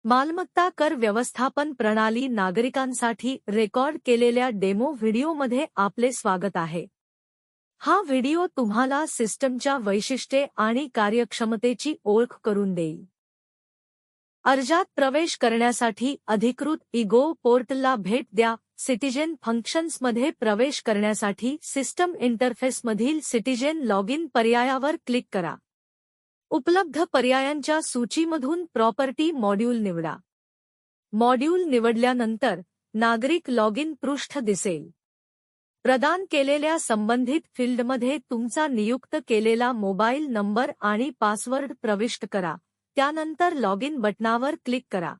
मालमत्ता कर व्यवस्थापन प्रणाली नागरिकांसाठी रेकॉर्ड केलेल्या डेमो व्हिडिओमध्ये आपले स्वागत आहे. हा व्हिडिओ तुम्हाला सिस्टमच्या वैशिष्ट्ये आणि कार्यक्षमतेची ओळख करून देईल. अर्जात प्रवेश करण्यासाठी अधिकृत ई-गोव्ह पोर्टलला भेट द्या. सिटिझन फंक्शन्समध्ये प्रवेश करण्यासाठी सिस्टम इंटरफेसमधील सिटिझन लॉगिन पर्यायावर क्लिक करा. उपलब्ध पर्यायांच्या सूचीमधून प्रॉपर्टी मॉड्यूल निवडा. मॉड्यूल निवडल्यानंतर नागरिक लॉगिन पृष्ठ दिसेल. प्रदान केलेल्या संबंधित फील्डमध्ये तुमचा नियुक्त केलेला मोबाईल नंबर आणि पासवर्ड प्रविष्ट करा. त्यानंतर लॉगिन बटणावर क्लिक करा.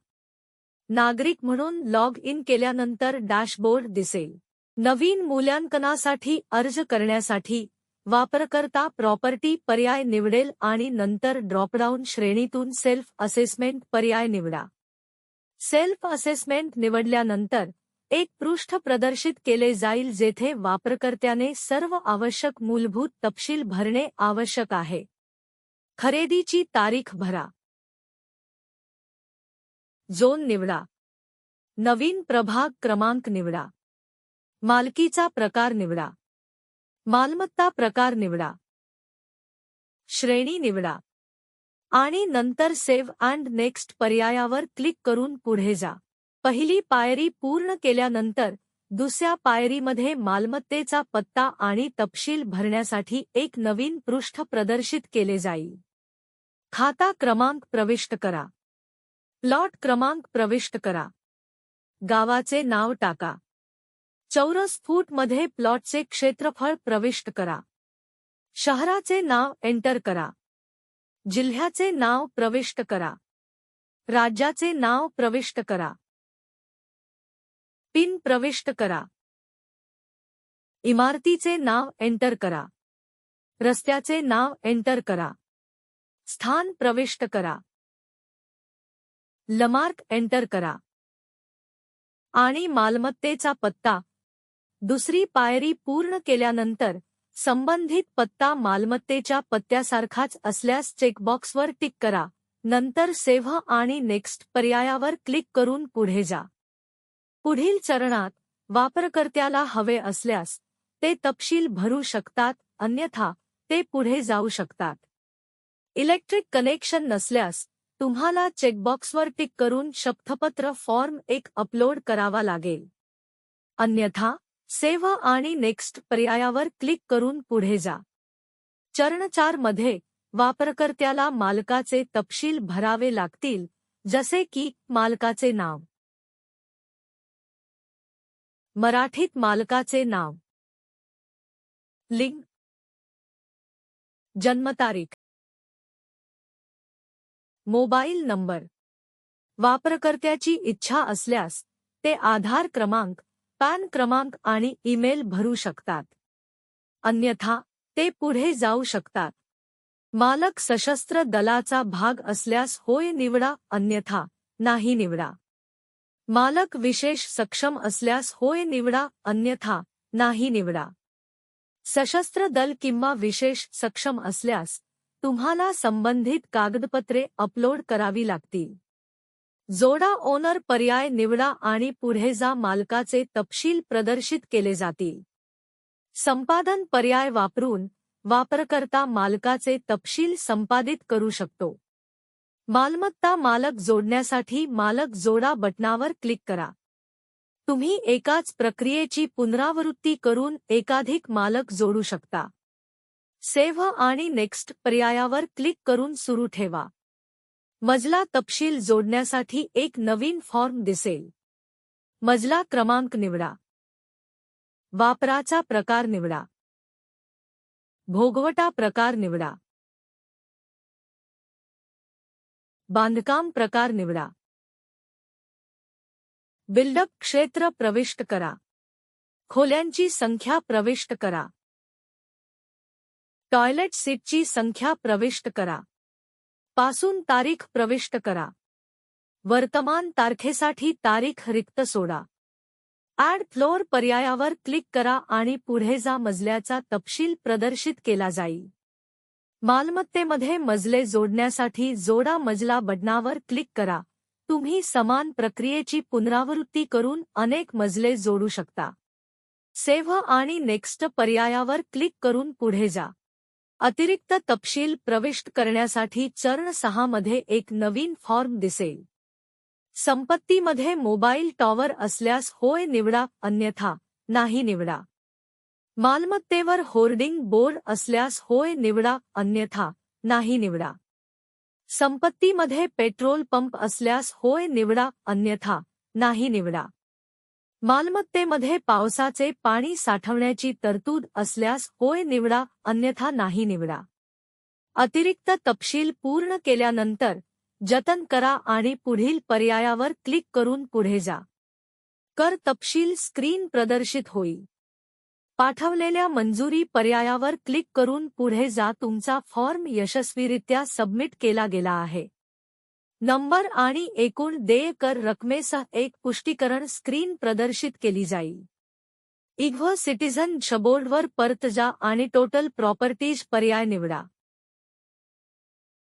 नागरिक म्हणून लॉग इन केल्यानंतर डॅशबोर्ड दिसेल. नवीन मूल्यांकनासाठी अर्ज करण्यासाठी वापरकर्ता प्रॉपर्टी पर्याय निवडेल आणि नंतर ड्रॉपडाऊन श्रेणीतून सेल्फ असेसमेंट पर्याय निवडा. सेल्फ असेसमेंट निवडल्यानंतर एक पृष्ठ प्रदर्शित केले जाईल जेथे वापरकर्त्याने सर्व आवश्यक मूलभूत तपशील भरणे आवश्यक आहे. खरेदीची तारीख भरा. झोन निवडा. नवीन प्रभाग क्रमांक निवडा. मालकीचा प्रकार निवडा. मालमत्ता प्रकार निवडा. श्रेणी निवडा. आणि नंतर सेव्ह अँड नेक्स्ट पर्यायावर क्लिक करून पुढे जा. पहिली पायरी पूर्ण केल्यानंतर दुसऱ्या पायरीमध्ये मालमत्तेचा पत्ता आणि तपशील भरण्यासाठी एक नवीन पृष्ठ प्रदर्शित केले जाईल. खाता क्रमांक प्रविष्ट करा. प्लॉट क्रमांक प्रविष्ट करा. गावाचे नाव टाका. चौरस फूटमध्ये प्लॉटचे क्षेत्रफळ प्रविष्ट करा. शहराचे नाव एंटर करा. जिल्ह्याचे नाव प्रविष्ट करा. राज्याचे नाव प्रविष्ट करा. पिन प्रविष्ट करा. इमारतीचे नाव एंटर करा. रस्त्याचे नाव एंटर करा. स्थान प्रविष्ट करा. लमार्क एंटर करा. आणि मालमत्तेचा पत्ता. दुसरी पायरी पूर्ण केल्यानंतर संबंधित पत्ता मालमत्तेच्या पत्त्यासारखाच असल्यास चेकबॉक्सवर टिक करा. नंतर सेव्ह आणि नेक्स्ट पर्यायावर क्लिक करून पुढे जा. पुढील चरणात वापरकर्त्याला हवे असल्यास ते तपशील भरू शकतात, अन्यथा ते पुढे जाऊ शकतात. इलेक्ट्रिक कनेक्शन नसल्यास तुम्हाला चेकबॉक्सवर टिक करून शपथपत्र फॉर्म 1 अपलोड करावा लागेल. अन्यथा सेव्ह आणि नेक्स्ट पर्यायावर क्लिक करून पुढे जा. चरण 4 मध्ये वापरकर्त्याला मालकाचे तपशील भरावे लागतील, जसे की मालकाचे नाव. मराठीत मालकाचे नाव. लिंग. जन्मतारीख. Mobile number. वापरकर्त्याची इच्छा असल्यास ते आधार क्रमांक, पॅन क्रमांक आणि ईमेल भरू शकतात. अन्यथा ते पुढे जाऊ शकतात. मालक सशस्त्र दलाचा भाग असल्यास होय निवडा, अन्यथा नाही निवडा. मालक विशेष सक्षम असल्यास होय निवडा, अन्यथा नाही निवडा. सशस्त्र दल किंवा विशेष सक्षम असल्यास तुम्हाला संबंधित कागदपत्रे अपलोड करावी लागतील. जोडा ओनर पर्याय निवडा आणि पुढे जा. मालकाचे तपशील प्रदर्शित केले जातील. संपादन पर्याय वापरून वापरकर्ता मालकाचे तपशील संपादित करू शकतो. मालमत्ता मालक जोडण्यासाठी मालक जोडा बटणावर क्लिक करा. तुम्ही एकाच प्रक्रियेची पुनरावृत्ती करून एकाधिक मालक जोडू शकता. सेव्ह आणि नेक्स्ट पर्यायावर क्लिक करून सुरू ठेवा. मजला तपशील जोडण्यासाठी एक नवीन फॉर्म दिसेल. मजला क्रमांक निवडा. वापराचा प्रकार निवडा. भोगवटा प्रकार निवडा. बांधकाम प्रकार निवडा. बिल्डअप क्षेत्र प्रविष्ट करा. खोल्यांची संख्या प्रविष्ट करा. टॉयलेट सीटची संख्या प्रविष्ट करा. पासून तारीख प्रविष्ट करा. वर्तमान तारखेसाठी तारीख रिक्त सोडा. ॲड फ्लोअर पर्यायावर क्लिक करा आणि पुढे जा. मजल्याचा तपशील प्रदर्शित केला जाईल. मालमत्तेमध्ये मजले जोडण्यासाठी जोडा मजला बटणावर क्लिक करा. तुम्ही समान प्रक्रियेची पुनरावृत्ती करून अनेक मजले जोडू शकता. सेव्ह आणि नेक्स्ट पर्यायावर क्लिक करून पुढे जा. अतिरिक्त तपशील प्रविष्ट करण्यासाठी चरण 6 मध्ये एक नवीन फॉर्म दिसेल. संपत्तीमध्ये मोबाईल टॉवर असल्यास होय निवडा, अन्यथा नाही निवडा. मालमत्तेवर होर्डिंग बोर्ड असल्यास होय निवडा, अन्यथा नाही निवडा. संपत्तीमध्ये पेट्रोल पंप असल्यास होय निवडा, अन्यथा नाही निवडा. मालमत्तेमध्ये पावसाचे पाणी साठवण्याची तरतूद असल्यास होय निवडा, अन्यथा नाही निवडा. अतिरिक्त तपशील पूर्ण केल्यानंतर जतन करा आणि पुढील पर्यायावर क्लिक करून पुढे जा. कर तपशील स्क्रीन प्रदर्शित होईल. पाठवलेल्या मंजुरी पर्यायावर क्लिक करून पुढे जा. तुमचा फॉर्म यशस्वीरित्या सबमिट केला गेला आहे. नंबर आणि एकूण देय कर रकमेसह एक पुष्टीकरण स्क्रीन प्रदर्शित केली जाईल. इग्व्ह सिटीझन डॅशबोर्डवर परत जा आणि टोटल प्रॉपर्टीज पर्याय निवडा.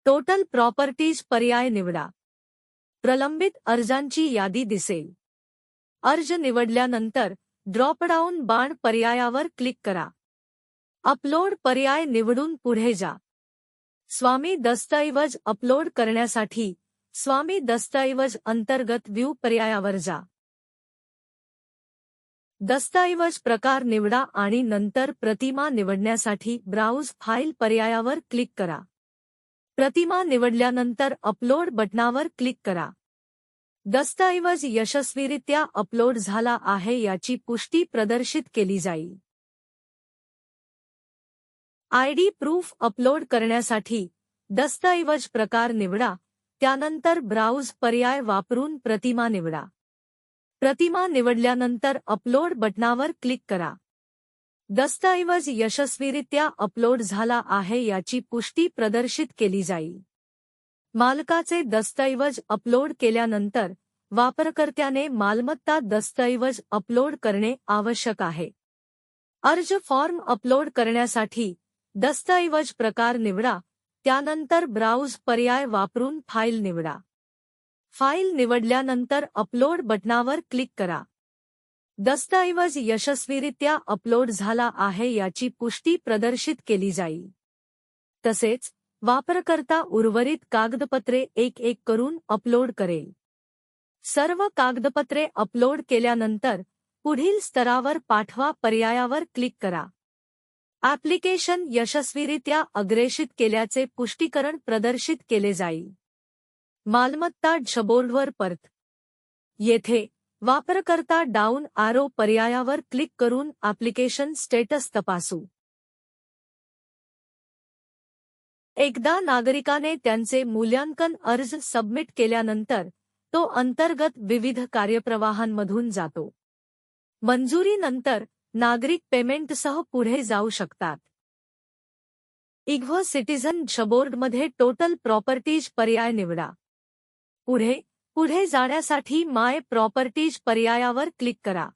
टोटल प्रॉपर्टीज पर्याय निवडा. प्रलंबित अर्जांची यादी दिसेल. अर्ज निवडल्यानंतर ड्रॉपडाऊन बाण पर्यायावर क्लिक करा. अपलोड पर्याय निवडून पुढे जा. स्वामी दस्तऐवज अपलोड करण्यासाठी स्वामी दस्तऐवज अंतर्गत व्ह्यू पर्यायावर जा. दस्तऐवज प्रकार निवडा आणि नंतर प्रतिमा निवडण्यासाठी ब्राउज फाईल पर्यायावर क्लिक करा. प्रतिमा निवडल्यानंतर अपलोड बटणावर क्लिक करा. दस्तऐवज यशस्वीरित्या अपलोड झाला आहे याची पुष्टी प्रदर्शित केली जाईल. आयडी प्रूफ अपलोड करण्यासाठी दस्तऐवज प्रकार निवडा, त्यानंतर ब्राउज पर्याय वापरून प्रतिमा निवडा. प्रतिमा निवडल्यानंतर अपलोड बटणावर क्लिक करा. दस्तऐवज यशस्वीरित्या अपलोड झाला आहे याची पुष्टी प्रदर्शित केली जाईल. मालकाचे दस्तऐवज अपलोड केल्यानंतर वापरकर्त्याने मालमत्ता दस्तऐवज अपलोड करणे आवश्यक आहे. अर्ज फॉर्म अपलोड करण्यासाठी दस्तऐवज प्रकार निवडा, त्यानंतर ब्राउज पर्याय वापरून फाईल निवडा. फाईल निवडल्यानंतर अपलोड बटणावर क्लिक करा. दस्तऐवज यशस्वीरित्या अपलोड झाला आहे याची पुष्टी प्रदर्शित केली जाईल. तसेच वापरकर्ता उर्वरित कागदपत्रे एक एक करून अपलोड करेल. सर्व कागदपत्रे अपलोड केल्यानंतर पुढील स्तरावर पाठवा पर्यायावर क्लिक करा. ॲप्लिकेशन यशस्वीरित्या अग्रेषित केल्याचे पुष्टीकरण प्रदर्शित केले जाईल. मालमत्ता डॅशबोर्डवर परत. येथे वापरकर्ता डाऊन ॲरो पर्यायावर क्लिक करून ॲप्लिकेशन स्टेटस तपासू. एकदा नागरिकाने त्यांचे मूल्यांकन अर्ज सबमिट केल्यानंतर तो अंतर्गत विविध कार्यप्रवाहांमधून जातो. मंजुरीनंतर नागरिक पेमेंटसह पुढे जाऊ शकतात. इग्व्ह सिटीझन डॅशबोर्डमध्ये टोटल प्रॉपर्टीज पर्याय निवडा. पुढे जाण्यासाठी माय प्रॉपर्टीज पर्यायावर क्लिक करा.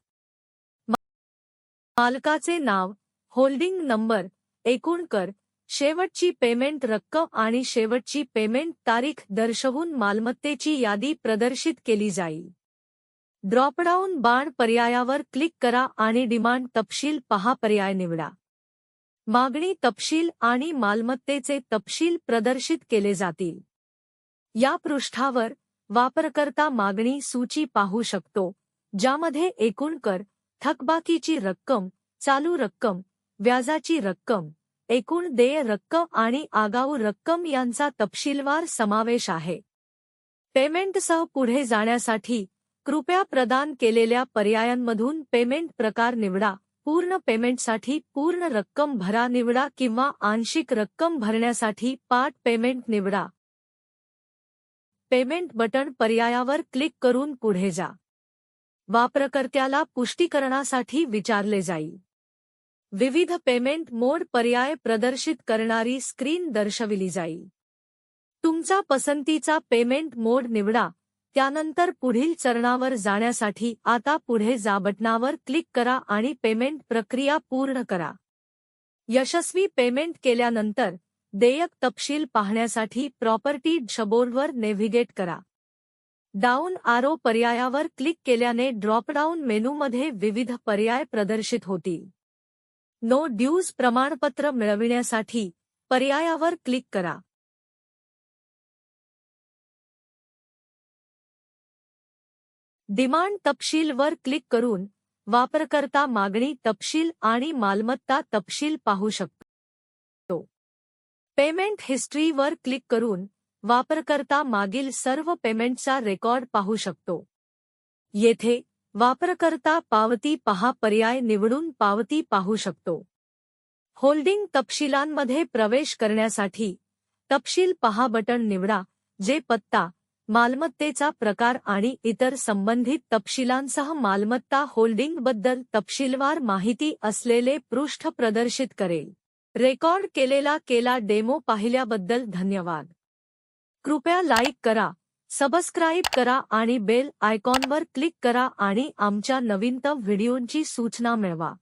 मालकाचे नाव, होल्डिंग नंबर, एकूण कर, शेवटची पेमेंट रक्कम आणि शेवटची पेमेंट तारीख दर्शवून मालमत्तेची यादी प्रदर्शित केली जाईल. ड्रॉपडाऊन बाण पर्यायावर क्लिक करा आणि डिमांड तपशील पहा पर्याय निवडा. मागणी तपशील आणि मालमत्तेचे तपशील प्रदर्शित केले जातील. या पृष्ठावर वापरकर्ता मागणी सूची पाहू शकतो, ज्यामध्ये एकूण कर, थकबाकीची रक्कम, चालू रक्कम, व्याजाची रक्कम, एकूण देय रक्कम आणि आगाऊ रक्कम यांचा तपशीलवार समावेश आहे. पेमेंटसह पुढे जाण्यासाठी कृपया प्रदान केलेल्या पर्यायांमधून पेमेंट प्रकार निवडा. पूर्ण पेमेंटसाठी पूर्ण रक्कम भरा निवडा किंवा आंशिक रक्कम भरण्यासाठी पार्ट पेमेंट निवडा. पेमेंट बटण पर्यायावर क्लिक करून पुढे जा. वापरकर्त्याला पुष्टीकरणासाठी विचारले जाईल. विविध पेमेंट मोड पर्याय प्रदर्शित करणारी स्क्रीन दर्शविली जाईल. तुमचा पसंतीचा पेमेंट मोड निवडा, त्यानंतर पुढील चरणावर जाण्यासाठी आता पुढे जा बटणावर क्लिक करा आणि पेमेंट प्रक्रिया पूर्ण करा. यशस्वी पेमेंट केल्यानंतर देयक तपशील पाहण्यासाठी प्रॉपर्टी डॅशबोर्डवर नेव्हिगेट करा. डाऊन आरो पर्यायावर क्लिक केल्याने ड्रॉपडाऊन मेनूमध्ये विविध पर्याय प्रदर्शित होतील. नो ड्यूज प्रमाणपत्र मिळविण्यासाठी पर्यायावर क्लिक करा. डिमांड तपशील वर क्लिक करून वापरकर्ता मागणी तपशील आणि मालमत्ता तपशील पाहू शकतो. पेमेंट हिस्ट्री वर क्लिक करून वापरकर्ता मागील सर्व पेमेंटचा रेकॉर्ड पाहू शकतो. येथे वापरकर्ता पावती पहा पर्याय निवडून पावती पाहू शकतो. होल्डिंग तपशीलांमध्ये प्रवेश करण्यासाठी तपशील पहा बटण निवडा, जे पत्ता, मालमत्तेचा प्रकार आणि इतर संबंधित तपशीलांसह मालमत्ता होल्डिंगबद्दल तपशीलवार माहिती असलेले पृष्ठ प्रदर्शित करेल. रेकॉर्ड केलेला डेमो पाहिल्याबद्दल धन्यवाद. कृपया लाईक करा, सबस्क्राईब करा आणि बेल आयकॉनवर क्लिक करा आणि आमच्या नवीनतम व्हिडिओंची सूचना मिळवा.